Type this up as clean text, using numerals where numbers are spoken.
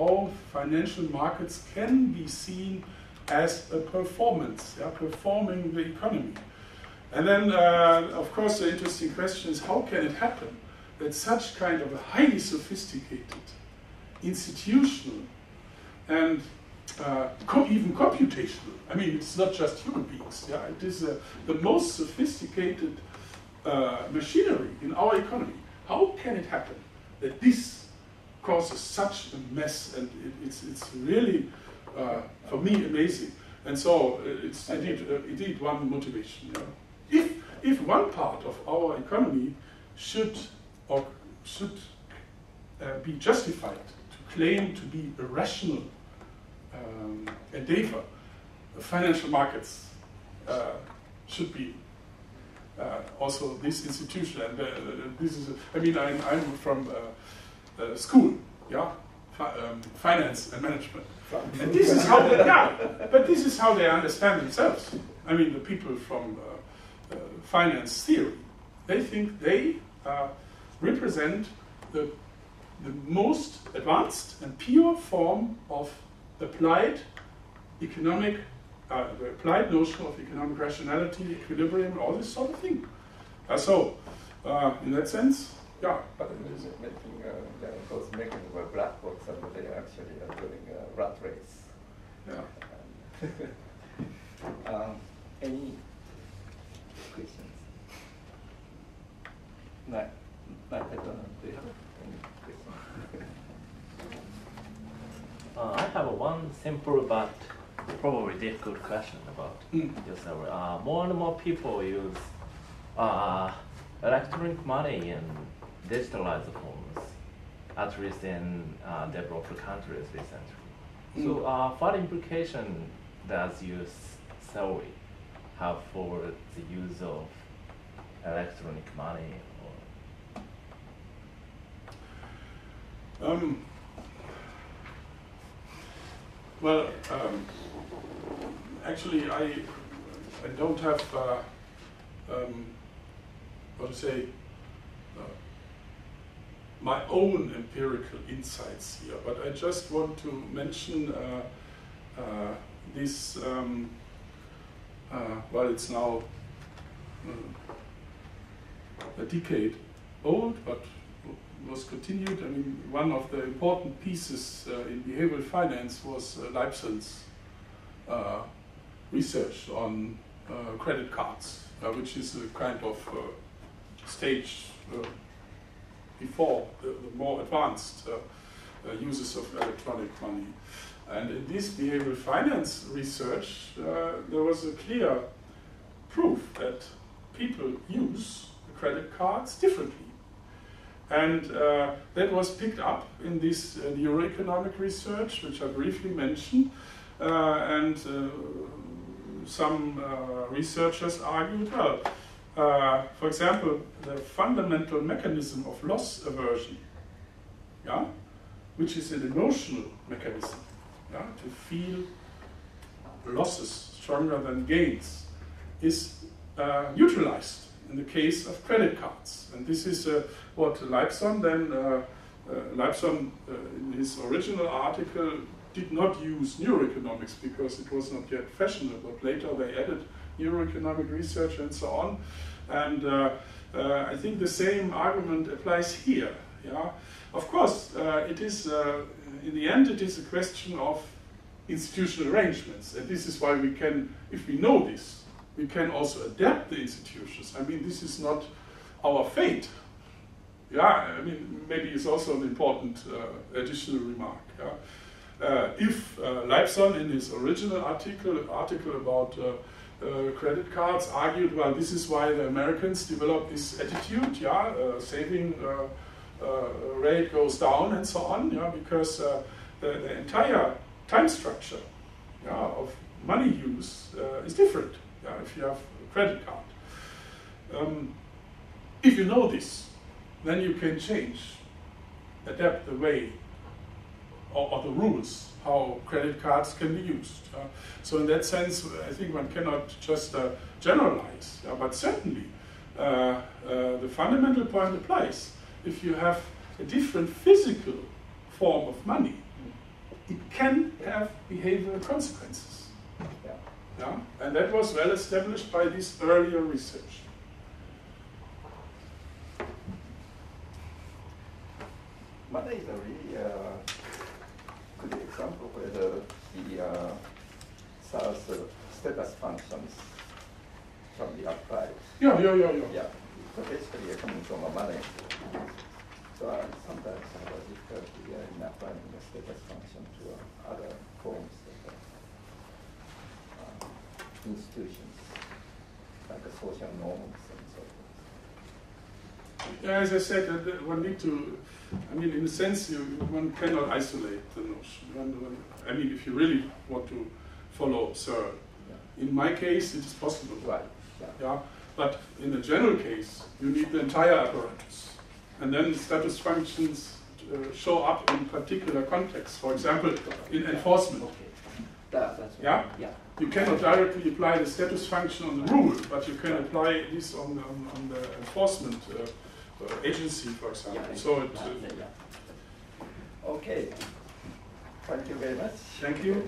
how financial markets can be seen as a performance, performing the economy. And then, of course, the interesting question is how can it happen that such kind of a highly sophisticated, institutional, and even computational, I mean, it's not just human beings, it is the most sophisticated machinery in our economy. How can it happen that this causes such a mess? And it's really, for me, amazing. And so it's indeed one motivation. If one part of our economy should be justified to claim to be a rational endeavor, financial markets should be also this institution. And this is, I mean, I'm from school, finance and management. And this is how they, but this is how they understand themselves. I mean, the people from finance theory, they think they represent the most advanced and pure form of applied economic, the applied notion of economic rationality, equilibrium, all this sort of thing. So, in that sense, yeah. But it is making those making black box, and they actually are doing a rat race. Yeah. Any questions? No, I don't know. Do you have any questions? I have one simple but probably difficult question about yourself. More and more people use electronic money in digitalized forms, at least in developed countries recently. So what implication does your theory have for the use of electronic money? Well, actually, I don't have what to say, my own empirical insights here, but I just want to mention this. Well, it's now a decade old, but was continued. I mean, one of the important pieces in behavioral finance was Leibson's research on credit cards, which is a kind of stage before the more advanced uses of electronic money. And in this behavioral finance research, there was a clear proof that people use the credit cards differently. And that was picked up in this neuroeconomic research, which I briefly mentioned. And some researchers argued, well, for example, the fundamental mechanism of loss aversion, which is an emotional mechanism, to feel losses stronger than gains, is neutralized in the case of credit cards. And this is what Leibson then, Leibson in his original article did not use neuroeconomics because it was not yet fashionable, but later they added neuroeconomic research and so on. And I think the same argument applies here. Of course, it is, in the end, it is a question of institutional arrangements. And this is why we can, if we know this, we can also adapt the institutions. I mean, this is not our fate. I mean, maybe it's also an important additional remark. If Leibson, in his original article about credit cards, argued, well, this is why the Americans developed this attitude, saving rate goes down and so on, because the entire time structure of money use is different if you have a credit card. If you know this, then you can adapt the way or the rules how credit cards can be used. So in that sense, I think one cannot just generalize, but certainly the fundamental point applies. If you have a different physical form of money, can have behavioral consequences. Yeah. Yeah? And that was well established by this earlier research. Money is a really good example where the status functions can be applied. Yeah. Yeah. So basically, coming from a money. So sometimes I have difficulty in applying the status function to other forms of institutions, like the social norms and so forth. Yeah, as I said, one need to, I mean, in a sense, one cannot isolate the notion. I mean, if you really want to follow Searle. Yeah. In my case, it is possible. Right. Yeah. But in a general case, you need the entire apparatus. And then status functions show up in particular contexts. For example, in enforcement. Okay. That's yeah? Right. Yeah. You cannot directly apply the status function on the rule, but you can apply this on the enforcement agency, for example. Yeah, so it, okay. Thank you very much. Thank you.